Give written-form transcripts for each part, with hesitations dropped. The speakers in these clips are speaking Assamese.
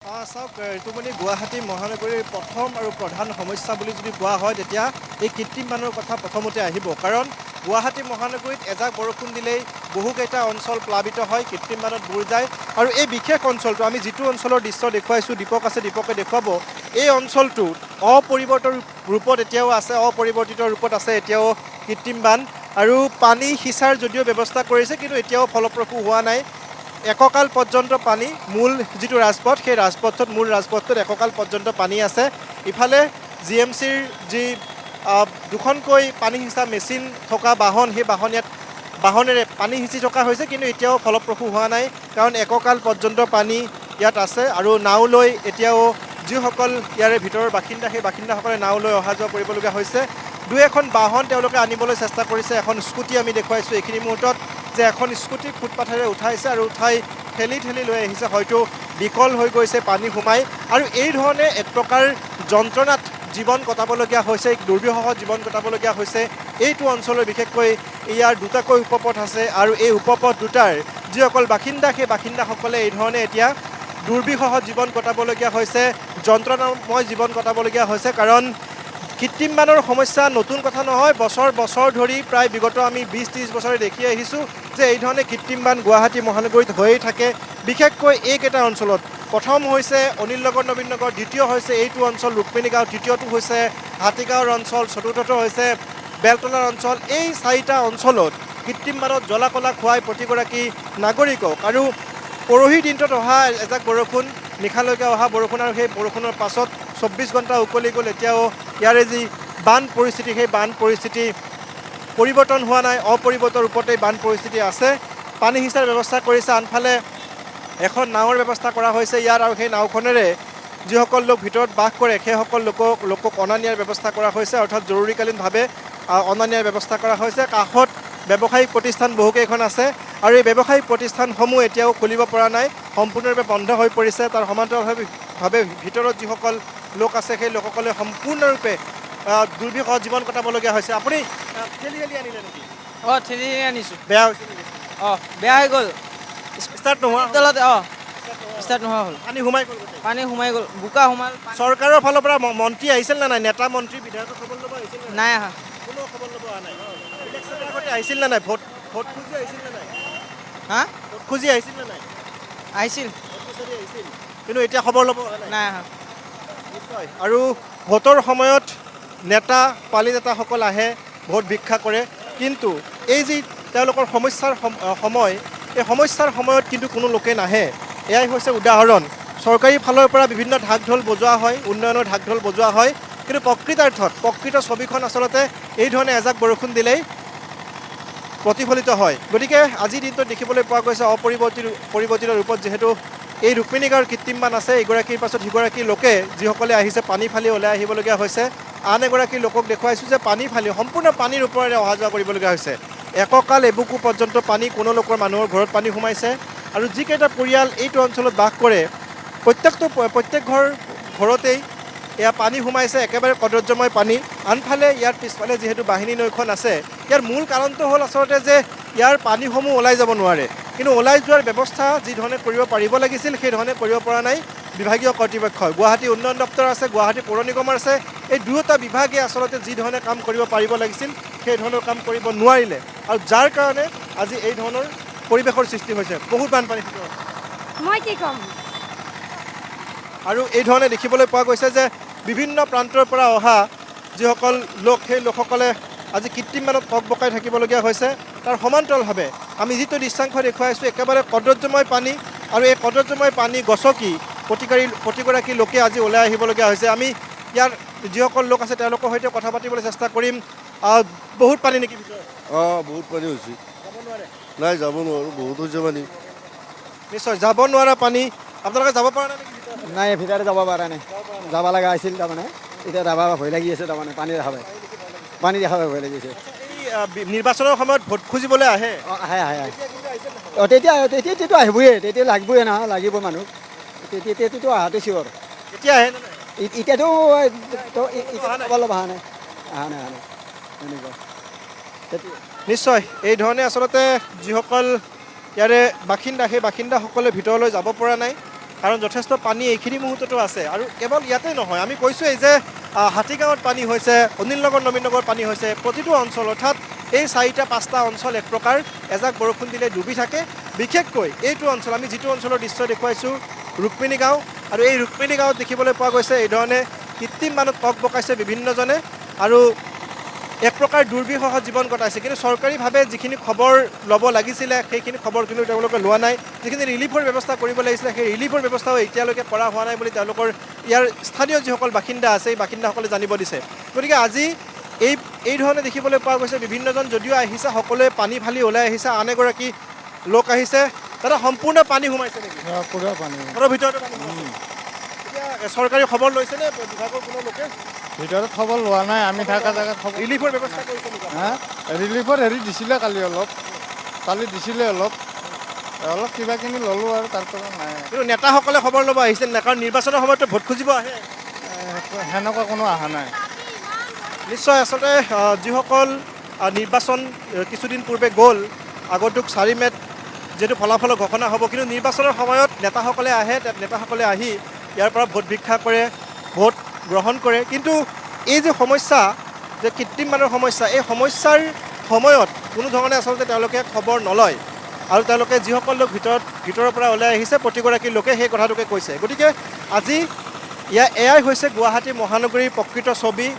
চাওক এইটো মানে গুৱাহাটী মহানগৰীৰ প্ৰথম আৰু প্ৰধান সমস্যা বুলি যদি কোৱা হয় তেতিয়া এই কৃত্ৰিম বানৰ কথা প্ৰথমতে আহিব কাৰণ গুৱাহাটী মহানগৰীত এজাক বৰষুণ দিলেই বহুকেইটা অঞ্চল প্লাবিত হয় কৃত্ৰিম বানত বুৰ যায় আৰু এই বিশেষ অঞ্চলটো আমি যিটো অঞ্চলৰ দৃশ্য দেখুৱাইছোঁ দীপক আছে দীপকে দেখুৱাব এই অঞ্চলটো অপৰিৱৰ্তিত ৰূপত এতিয়াও আছে অপৰিৱৰ্তিত ৰূপত আছে এতিয়াও কৃত্ৰিম বান আৰু পানী সিঁচাৰ যদিও ব্যৱস্থা কৰিছে কিন্তু এতিয়াও ফলপ্ৰসূ হোৱা নাই এককাল পৰ্যন্ত পানী মূল যিটো ৰাজপথ সেই ৰাজপথত মূল ৰাজপথটোত এককাল পৰ্যন্ত পানী আছে ইফালে GMCৰ যি দুখনকৈ পানী সিঁচা মেচিন থকা বাহন সেই বাহনেৰে পানী সিঁচি থকা হৈছে কিন্তু এতিয়াও ফলপ্ৰসূ হোৱা নাই কাৰণ এককাল পৰ্যন্ত পানী ইয়াত আছে আৰু নাও লৈ এতিয়াও যিসকল ইয়াৰে ভিতৰৰ বাসিন্দা সেই বাসিন্দাসকলে নাও লৈ অহা যোৱা কৰিবলগীয়া হৈছে দুই এখন বাহন তেওঁলোকে আনিবলৈ চেষ্টা কৰিছে এখন স্কুটি আমি দেখুৱাইছোঁ এইখিনি মুহূৰ্তত যে এখন স্কুটি ফুটপাথেৰে উঠাইছে আৰু উঠাই ঠেলি ঠেলি লৈ আহিছে হয়তো বিকল হৈ গৈছে পানী সোমাই আৰু এই ধৰণে এক প্ৰকাৰ যন্ত্ৰণাত জীৱন কটাবলগীয়া হৈছে দুৰ্বিষহ জীৱন কটাবলগীয়া হৈছে এইটো অঞ্চলৰ বিশেষকৈ ইয়াৰ দুটাকৈ উপপথ আছে আৰু এই উপপথ দুটাৰ যিসকল বাসিন্দা সেই বাসিন্দাসকলে এই ধৰণে এতিয়া দুৰ্বিষহ জীৱন কটাবলগীয়া হৈছে যন্ত্ৰণাময় জীৱন কটাবলগীয়া হৈছে কাৰণ কৃত্ৰিম বানৰ সমস্যা নতুন কথা নহয় বছৰ বছৰ ধৰি প্ৰায় বিগত আমি 20-30 বছৰে দেখি আহিছোঁ যে এই ধৰণে কৃত্ৰিম বান গুৱাহাটী মহানগৰীত হৈয়ে থাকে বিশেষকৈ এইকেইটা অঞ্চলত প্ৰথম হৈছে অনিল নগৰ নবীন নগৰ দ্বিতীয় হৈছে এইটো অঞ্চল ৰুক্মিণী গাঁও তৃতীয়টো হৈছে হাতীগাঁৱৰ অঞ্চল চতুৰ্থটো হৈছে বেলতলাৰ অঞ্চল এই চাৰিটা অঞ্চলত কৃত্ৰিম বানত জ্বলা কলা খুৱাই প্ৰতিগৰাকী নাগৰিকক আৰু পৰহি দিনটোত অহা এজাক বৰষুণ নিশালৈকে অহা বৰষুণ আৰু সেই বৰষুণৰ পাছত 24 ঘণ্টা উকলি গ'ল এতিয়াও ইয়াৰে যি বান পৰিস্থিতি সেই বান পৰিস্থিতি পৰিৱৰ্তন হোৱা নাই অপৰিৱৰ্তিত ৰূপতেই বান পৰিস্থিতি আছে পানী সিঁচাৰ ব্যৱস্থা কৰিছে আনফালে এখন নাৱৰ ব্যৱস্থা কৰা হৈছে ইয়াত আৰু সেই নাওখনেৰে যিসকল লোক ভিতৰত বাস কৰে সেইসকল লোকক অনা নিয়াৰ ব্যৱস্থা কৰা হৈছে অৰ্থাৎ জৰুৰীকালীনভাৱে অনা নিয়াৰ ব্যৱস্থা কৰা হৈছে কাষত ব্যৱসায়িক প্ৰতিষ্ঠান বহুকেইখন আছে আৰু এই ব্যৱসায়িক প্ৰতিষ্ঠানসমূহ এতিয়াও খুলিব পৰা নাই সম্পূৰ্ণৰূপে বন্ধ হৈ পৰিছে তাৰ সমান্তৰালভাৱে ভিতৰত যিসকল লোক আছে সেই লোকসকলে সম্পূৰ্ণৰূপে দুৰ্বিষহ জীৱন কটাবলগীয়া হৈছে আপুনি ঠেলি ঠেলি আনিলে নেকি ঠেলি আনিছোঁ বেয়া হৈছে নেকি বেয়া হৈ গ'ল ষ্টাৰ্ট নোহোৱা তলত ষ্টাৰ্ট নোহোৱা হ'ল পানী সোমাই গ'ল গোটেই পানী সোমাই গ'ল বোকা সোমাল চৰকাৰৰ ফালৰ পৰা মন্ত্ৰী আহিছিল নে নাই নেতা মন্ত্ৰী বিধায়কৰ খবৰ ল'ব আহিছিল নে নাই অহা কোনো খবৰ ল'ব অহা নাই ইলেকশ্যনৰ আগতে আহিছিল নে নাই ভোট খুজি আহিছিল নে নাই হা ভোট খুজি আহিছিল নে নাই আহিছিল ভোট বিচাৰি আহিছিল কিন্তু এতিয়া খবৰ ল'ব অহা নাই নাই অহা নিশ্চয় আৰু ভোটৰ সময়ত নেতা পালি নেতাসকল আহে ভোট ভিক্ষা কৰে কিন্তু এই যি তেওঁলোকৰ সমস্যাৰ সময় এই সমস্যাৰ সময়ত কিন্তু কোনো লোকে নাহে এয়াই হৈছে উদাহৰণ চৰকাৰী ফালৰ পৰা বিভিন্ন ঢাক ঢোল বজোৱা হয় উন্নয়নৰ ঢাক ঢোল বজোৱা হয় কিন্তু প্ৰকৃত ছবিখন আচলতে এই ধৰণে এজাক বৰষুণ দিলেই প্ৰতিফলিত হয় গতিকে আজিৰ দিনটোত দেখিবলৈ পোৱা গৈছে অপৰিৱৰ্তিত ৰূপত যিহেতু এই ৰুক্মিণী গাঁৱৰ কৃত্ৰিম বান আছে এগৰাকীৰ পাছত সিগৰাকী লোকে যিসকলে আহিছে পানী ফালি ওলাই আহিবলগীয়া হৈছে আন এগৰাকী লোকক দেখুৱাইছোঁ যে পানী ফালি সম্পূৰ্ণ পানীৰ ওপৰেৰে অহা যোৱা কৰিবলগীয়া হৈছে এককাল এবুকু পৰ্যন্ত পানী কোনো লোকৰ মানুহৰ ঘৰত পানী সোমাইছে আৰু যিকেইটা পৰিয়াল এইটো অঞ্চলত বাস কৰে প্ৰত্যেক ঘৰতেই এয়া পানী সোমাইছে একেবাৰে কদৰ্যময় পানী আনফালে ইয়াৰ পিছফালে যিহেতু বাহিনী নৈখন আছে ইয়াৰ মূল কাৰণটো হ'ল আচলতে যে ইয়াৰ পানীসমূহ ওলাই যাব নোৱাৰে কিন্তু ওলাই যোৱাৰ ব্যৱস্থা যি ধৰণে কৰিব পাৰিব লাগিছিল সেই ধৰণে কৰিব পৰা নাই বিভাগীয় কৰ্তৃপক্ষই গুৱাহাটী উন্নয়ন দপ্তৰ আছে গুৱাহাটী পৌৰ নিগমৰ আছে এই দুয়োটা বিভাগে আচলতে যি ধৰণে কাম কৰিব পাৰিব লাগিছিল সেই ধৰণৰ কাম কৰিব নোৱাৰিলে আৰু যাৰ কাৰণে আজি এই ধৰণৰ পৰিৱেশৰ সৃষ্টি হৈছে বহুত বানপানী মই কি ক'ম আৰু এই ধৰণে দেখিবলৈ পোৱা গৈছে যে বিভিন্ন প্ৰান্তৰ পৰা অহা যিসকল লোক সেই লোকসকলে আজি কৃত্ৰিম বানত বকাই থাকিবলগীয়া হৈছে তাৰ সমান্তৰালভাৱে আমি যিটো দৃশ্যাংশ দেখুৱাইছোঁ একেবাৰে কদৰ্যময় পানী আৰু এই কদৰ্যময় পানী গছকি প্ৰতিগৰাকী লোকে আজি ওলাই আহিবলগীয়া হৈছে আমি ইয়াৰ যিসকল লোক আছে তেওঁলোকৰ সৈতে কথা পাতিবলৈ চেষ্টা কৰিম বহুত পানী নেকি ভিতৰত বহুত পানী হৈছে যাব নোৱাৰে নাই যাব নোৱাৰোঁ বহুত হৈছে পানী নিশ্চয় যাব নোৱাৰা পানী আপোনালোকে যাব পৰা নাই নেকি ভিতৰত নাই ভিতৰে যাব পৰা নাই যাব লগা আছিল তাৰমানে এতিয়া যাব ভয় লাগি আছে তাৰমানে পানী দেখা পাই ভয় লাগিছে এই নিৰ্বাচনৰ সময়ত ভোট খুজিবলৈ আহে আহে তেতিয়াতো আহিবই তেতিয়া লাগিবই নহয় লাগিব মানুহ তেতিয়াতো অহাটো চিয়ৰ এতিয়া আহে নে নাই এতিয়াতো অলপ অহা নাই এনেকুৱা নিশ্চয় এই ধৰণে আচলতে যিসকল ইয়াৰে বাসিন্দা সেই বাসিন্দাসকলে ভিতৰলৈ যাব পৰা নাই কাৰণ যথেষ্ট পানী এইখিনি মুহূৰ্ততো আছে আৰু কেৱল ইয়াতে নহয় আমি কৈছোঁৱেই যে হাতীগাঁৱত পানী হৈছে অনিল নগৰ নবীন নগৰ পানী হৈছে প্ৰতিটো অঞ্চল অৰ্থাৎ এই 4-5টা অঞ্চল এক প্ৰকাৰ এজাক বৰষুণ দিলে ডুবি থাকে বিশেষকৈ এইটো অঞ্চল আমি যিটো অঞ্চলৰ দৃশ্য দেখুৱাইছোঁ ৰুক্মিণী গাঁও আৰু এই ৰুক্মিণী গাঁৱত দেখিবলৈ পোৱা গৈছে এই ধৰণে কৃত্ৰিম বানত কক বকাইছে বিভিন্নজনে আৰু এক প্ৰকাৰ দুৰ্বিষহ জীৱন কটাইছে কিন্তু চৰকাৰীভাৱে যিখিনি খবৰ ল'ব লাগিছিলে সেইখিনি খবৰ কিন্তু তেওঁলোকে লোৱা নাই যিখিনি ৰিলিফৰ ব্যৱস্থা কৰিব লাগিছিলে সেই ৰিলিফৰ ব্যৱস্থাও এতিয়ালৈকে কৰা হোৱা নাই বুলি তেওঁলোকৰ ইয়াৰ স্থানীয় যিসকল বাসিন্দা আছে এই বাসিন্দাসকলে জানিব দিছে গতিকে আজি এই ধৰণে দেখিবলৈ পোৱা গৈছে বিভিন্নজন যদিও আহিছে সকলোৱে পানী ফালি ওলাই আহিছে আন এগৰাকী লোক আহিছে তাতে সম্পূৰ্ণ পানী সোমাইছে নেকি পুৰা পানী ঘৰৰ ভিতৰতে পানী সোমাইছে এতিয়া চৰকাৰী খবৰ লৈছেনে বিভাগৰ কোনো লোকে ভিতৰত খবৰ লোৱা নাই আমি থকা জেগাত খবৰ ৰিলিফৰ ব্যৱস্থা কৰিছে নেকি ৰিলিফৰ দিছিলে কালি দিছিলে অলপ কিবা কিনি ল'লোঁ আৰু তাৰ পৰা নাই কিন্তু নেতাসকলে খবৰ ল'ব আহিছে নাই কাৰণ নিৰ্বাচনৰ সময়তো ভোট খুজিব আহে সেনেকুৱা কোনো অহা নাই নিশ্চয় আচলতে যিসকল নিৰ্বাচন কিছুদিন পূৰ্বে গ'ল আগন্তুক 4 মে'ত যিহেতু ফলাফলৰ ঘোষণা হ'ব কিন্তু নিৰ্বাচনৰ সময়ত নেতাসকলে আহে নেতাসকলে আহি ইয়াৰ পৰা ভোট ভিক্ষা কৰে ভোট গ্ৰহণ কৰে কিন্তু এই যে সমস্যা যে কৃত্ৰিম বানৰ সমস্যা এই সমস্যাৰ সময়ত কোনো ধৰণে আচলতে তেওঁলোকে খবৰ নলয় আৰু তেওঁলোকে যিসকল লোক ভিতৰৰ পৰা ওলাই আহিছে প্ৰতিগৰাকী লোকে সেই কথাটোকে কৈছে গতিকে আজি এয়াই হৈছে গুৱাহাটী মহানগৰীৰ প্ৰকৃত ছবি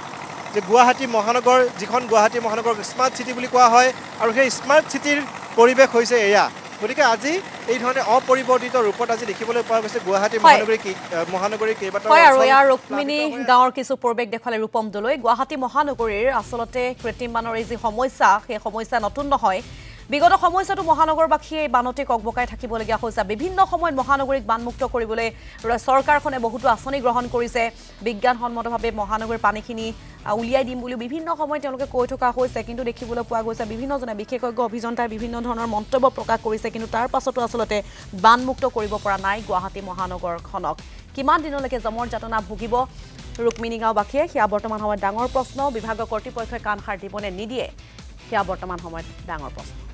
যে গুৱাহাটী মহানগৰ যিখন গুৱাহাটী মহানগৰ স্মাৰ্ট চিটি বুলি কোৱা হয় আৰু সেই স্মাৰ্ট চিটিৰ পৰিৱেশ হৈছে এয়া গতিকে আজি এই ধৰণে অপৰিৱৰ্তিত ৰূপত আজি দেখিবলৈ পোৱা গৈছে গুৱাহাটী মহানগৰীৰ কেইবাটাও হয় আৰু ইয়াৰ ৰুক্মিণী গাঁৱৰ কিছু পৰিৱেশ দেখুৱালে ৰূপম দলৈ গুৱাহাটী মহানগৰীৰ আচলতে কৃত্ৰিম বানৰ এই যি সমস্যা সেই সমস্যা নতুন নহয় বিগত সময়ছোৱাতো মহানগৰবাসীয়ে বানতে ককবকাই থাকিবলগীয়া হৈছে বিভিন্ন সময়ত মহানগৰীক বানমুক্ত কৰিবলৈ চৰকাৰখনে বহুতো আঁচনি গ্ৰহণ কৰিছে বিজ্ঞানসন্মতভাৱে মহানগৰীৰ পানীখিনি উলিয়াই দিম বুলি বিভিন্ন সময়ত তেওঁলোকে কৈ থকা হৈছে কিন্তু দেখিবলৈ পোৱা গৈছে বিভিন্নজনে বিশেষজ্ঞ অভিযন্তাই বিভিন্ন ধৰণৰ মন্তব্য প্ৰকাশ কৰিছে কিন্তু তাৰ পাছতো আচলতে বানমুক্ত কৰিব পৰা নাই গুৱাহাটী মহানগৰখনক কিমান দিনলৈকে জমৰ যাতনা ভুগিব ৰুক্মিণী গাঁওবাসীয়ে সেয়া বৰ্তমান সময়ত ডাঙৰ প্ৰশ্ন বিভাগৰ কৰ্তৃপক্ষই কাণ সাৰ দিবনে নিদিয়ে সেয়া বৰ্তমান সময়ত ডাঙৰ প্ৰশ্ন